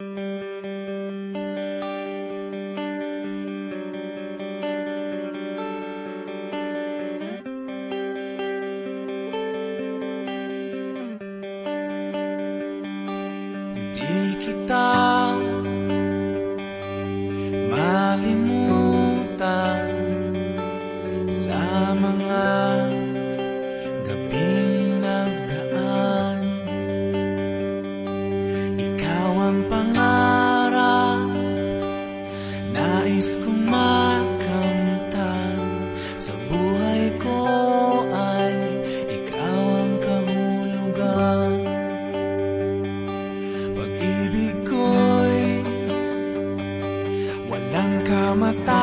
Di kita malimutan sa mga gabing nagdaan. Ikaw ang pangarap, nais kong makamtan. Sa buhay ko ay ikaw ang kahulugan. Pag-ibig ko'y walang kamatayan.